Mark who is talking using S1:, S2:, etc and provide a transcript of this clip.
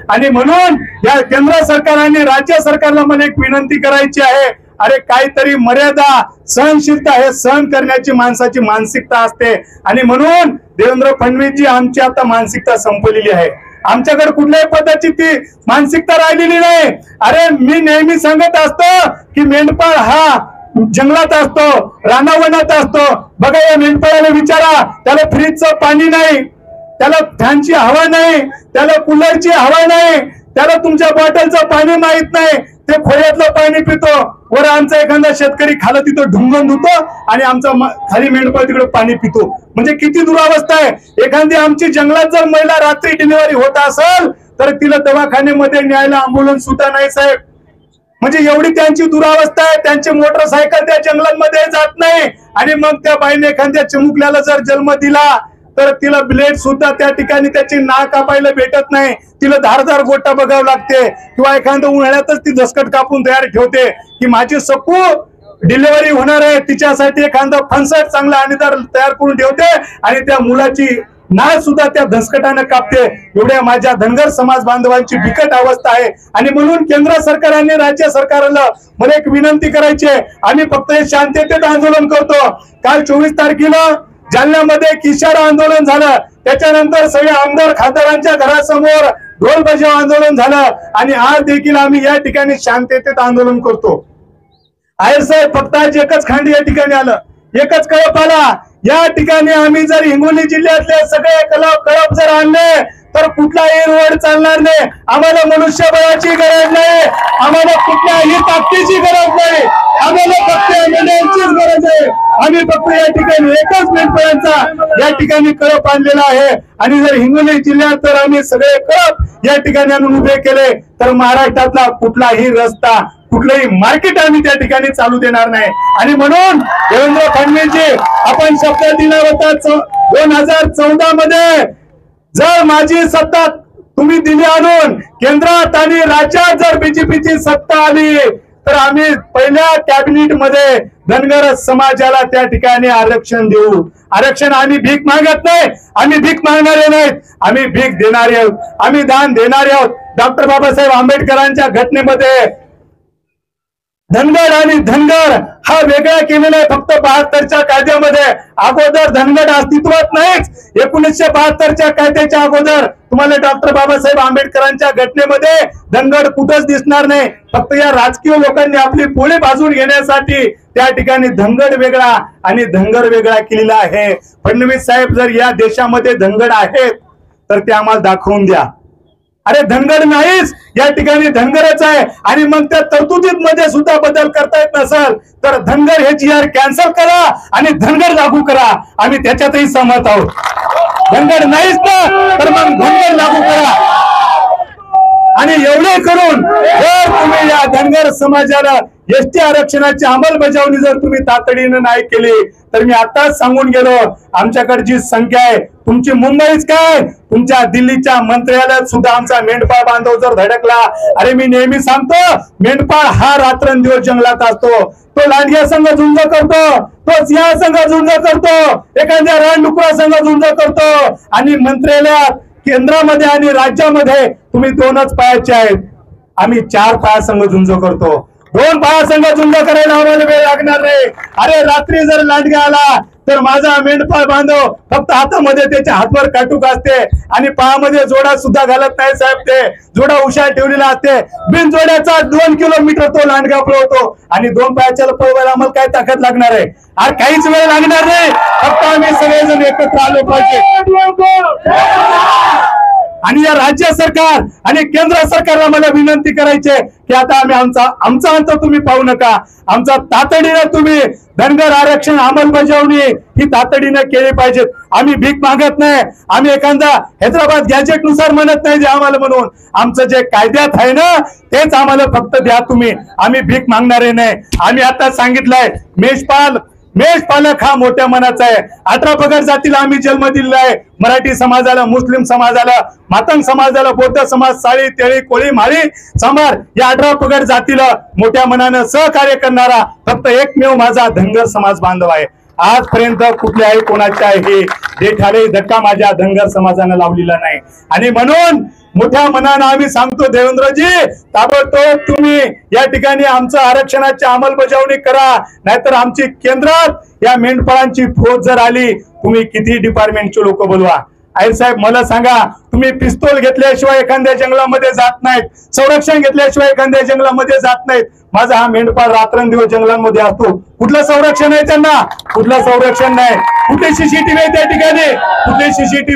S1: आणि म्हणून या केंद्र सरकार आणि राज्य सरकारला मला एक विनंती करायची आहे, अरे काहीतरी मर्यादा, सहनशीलता, हे सहन करण्याची माणसाची मानसिकता असते. आणि म्हणून देवेंद्र फडणवीसजी आमची आता मानसिकता संपलेली आहे. आमच्याकडे कुठल्याही पद्धतीची ती मानसिकता राहिलेली नाही. अरे मी नेहमी सांगत असतो की मेंढपाळ हा जंगलात असतो, रानावनात असतो. बघा या मेंढपाळाला विचारा, त्याला फ्रीजचं पाणी नाही, त्याला फॅनची हवा नाही, त्याला कूलरची हवा नाही, त्याला तुमच्या बॉटलचं पाणी माहित नाही, ते खोऱ्यातलं पाणी पितो. वर आमचा एखादा शेतकरी खाला तिथं ढुंगण धुतो आणि आमचा खाली मेंढपाळ तिकडे पाणी पितो. म्हणजे किती दुरावस्था आहे. एखादी आमची जंगलात जर महिला रात्री डिलिव्हरी होत असेल तर तिला दवाखान्यामध्ये न्यायला अँब्युलन्स सुद्धा नाही साहेब. म्हणजे एवढी त्यांची दुरावस्था आहे. त्यांची मोटरसायकल त्या जंगलांमध्ये जात नाही. आणि मग त्या बाईने एखाद्या चिमुकल्याला जर जन्म दिला तर तिला ब्लेड सुद्धा त्या ठिकाणी त्याची नाक कापायला भेटत नाही. तिला धारदार गोटा बघावं लागते. किंवा एखाद्या उन्हाळ्यातच ती दसकट कापून तयार ठेवते की माझी सकू डिलिव्हरी होणार आहे, तिच्यासाठी एखादा फणसट चांगला आणीदार तयार करून ठेवते आणि त्या मुलाची नाळ सुद्धा त्या दसकटानं कापते. एवढ्या माझ्या धनगर समाज बांधवांची बिकट अवस्था आहे. आणि म्हणून केंद्र सरकार आणि राज्य सरकारला मला एक विनंती करायची आहे, आम्ही फक्त हे शांततेत आंदोलन करतो. काल 24 तारखेला जालन्यामध्ये किशार आंदोलन झालं, त्याच्यानंतर सगळे आमदार खासदारांच्या घरासमोर ढोल बजाव आंदोलन झालं आणि आज देखील आम्ही या ठिकाणी शांततेत आंदोलन करतो. आहेर साहेब फक्त आज एकच खांड या ठिकाणी आलं, एकच कळप आला. या ठिकाणी आम्ही जर हिंगोली जिल्ह्यातले सगळे कळप जर आणले तर कुठलाही रोड चालणार नाही. आम्हाला मनुष्यबळाची गरज नाही, आम्हाला कुठल्याही ताकदीची गरज नाही, आम्हाला फक्त एमएलएचीच गरज आहे. आम्ही फक्त या ठिकाणी एकच मेंढपाळांचा या ठिकाणी कळप आणलेला आहे. आणि जर हिंगोली जिल्ह्यात तर आम्ही सगळे कळप या ठिकाणी आणून उभे केले तर महाराष्ट्रातला कुठलाही रस्ता, कुठलंही मार्केट आम्ही त्या ठिकाणी चालू देणार नाही. आणि म्हणून देवेंद्र फडणवीसजी आपण शब्द दिला होता 2014 मध्ये, जर माझी सत्ता तुम्ही दिली आणून केंद्रात आणि राज्यात जर बीजेपीची सत्ता आली तर आम्ही पहिल्या कॅबिनेट मध्ये धनगर समाजाला त्या ठिकाणी आरक्षण देऊ. आरक्षण आम्ही भीक मागत नाही, आम्ही भीक मागणारे नाहीत, आम्ही भीक देणारे आहोत, आम्ही दान देणारे आहोत. डॉक्टर बाबासाहेब आंबेडकरांच्या घटनेमध्ये धनगर आणि धनगर हा वेगळा केलेला आहे. फक्त 72च्या कायद्यामध्ये, अगोदर धनगर अस्तित्वात नाहीच. 1972च्या कायद्याच्या अगोदर तुम्हाला डॉक्टर बाबासाहेब आंबेडकरांच्या घटनेमध्ये धनगर कुठंच दिसणार नाही. फक्त या राजकीय लोकांनी आपली पोळी भाजून घेण्यासाठी त्या ठिकाणी धनगर वेगळा आणि धनगर वेगळा केलेला आहे. फडणवीस साहेब जर या देशामध्ये धनगर आहेत तर ते आम्हाला दाखवून द्या. अरे धनगर नाहीच, या ठिकाणी धनगरच आहे. आणि मग त्या तरतुदीत मध्ये सुद्धा बदल करता येत नसेल तर धनगर हे GR कॅन्सल करा आणि धनगर लागू करा. आम्ही त्याच्यातही सहमत आहोत. धनगर नाहीच ना तर मग धनगर लागू करा. आणि एवढे करून जर तुम्ही या धनगर समाजाला एसटी आरक्षणाची अंमलबजावणी जर तुम्ही तातडीने नाही केली तर मी आताच सांगून गेलो, आमच्याकडे जी संख्या आहे तुमची मुंबईच काय, तुमच्या दिल्लीच्या मंत्र्यालयात सुद्धा आमचा मेंढपाळ बांधव जर धडकला. अरे मी नेहमी सांगतो, मेंढपाळ हा रात्रंदिवस जंगलात असतो. तो लांडग्या संघ झुंज करतो, तो सिंह संघ झुंज करतो, एखाद्या रानडुकरा संघ झुंज करतो. आणि मंत्र्यालयात केंद्रामध्ये आणि राज्यामध्ये तुम्ही 2च पायाचे आहेत, आम्ही 4 पायासंघ झुंज करतो. 2 पायासंघ झुंज करायला आम्हाला वेळ लागणार नाही. अरे रात्री जर लांडगा आला तर माझा मेंढपाळ बांधव फक्त हातामध्ये त्याच्या हातवर काटूक असते आणि पायामध्ये जोडा सुद्धा घालत नाही साहेब. ते जोडा हुशार ठेवलेला असते. बिन जोड्याचा 2 किलोमीटर तो लांडगा पळवतो. आणि 2 पायाच्या पळवायला आम्हाला काय ताकद लागणार आहे? अरे काहीच वेळ लागणार नाही, फक्त आम्ही सगळेजण एकत्र आलो पाहिजे. आणि या राज्य सरकार आणि केंद्र सरकारला मला विनंती करायची की आता आम्ही आमचा अंत तुम्ही पाहू नका. आमचा तातडीने तुम्ही धनगर आरक्षण अंमलबजावणी ही तातडीने केली पाहिजे. आम्ही भीक मागत नाही, आम्ही एखादा हैदराबाद गॅजेट नुसार म्हणत नाही जे आम्हाला म्हणून. आमचं जे कायद्यात आहे ना तेच आम्हाला फक्त द्या तुम्ही. आम्ही भीक मागणारे नाही. आम्ही आता सांगितलंय मेषपालक हा मोठ्या मनाचा आहे. 18 पगड जातीला आम्ही जन्म दिलेला आहे. मराठी समाजाला, मुस्लिम समाजाला, मातंग समाजाला, बौद्ध समाज, साळी, तेळी, कोळी, माळी, चांभार या 18 पगड जातीला मोठ्या मनानं सहकार्य करणारा फक्त एकमेव माझा धनगर समाज बांधव आहे. आजपर्यंत कुठल्याही कोणाच्याही देठाले धक्का माझ्या धनगर समाजानं लावलेला नाही। आणि म्हणून मोठ्या मनानं आम्ही सांगतो देवेंद्रजी, ताबडतोब तुम्ही या ठिकाणी आमचं आरक्षणाची अंमलबजावणी करा, नाहीतर आमची केंद्रात या मेंढपाळांची फौज जर आली, तुम्ही किती डिपार्टमेंटचे लोक बोलवा। आयर साहेब मला सांगा, तुम्ही पिस्तूल घेतल्याशिवाय एखाद्या जंगलामध्ये जात नाहीत, संरक्षण घेतल्याशिवाय एखाद्या जंगलामध्ये जात नाहीत। माझा हा मेंढपाळ रात्रंदिवस जंगलांमध्ये असतो, कुठलं संरक्षण आहे त्यांना? कुठलं संरक्षण नाही। कुठे सीसीटीव्ही आहे त्या ठिकाणी? कुठे सीसीटीव्ही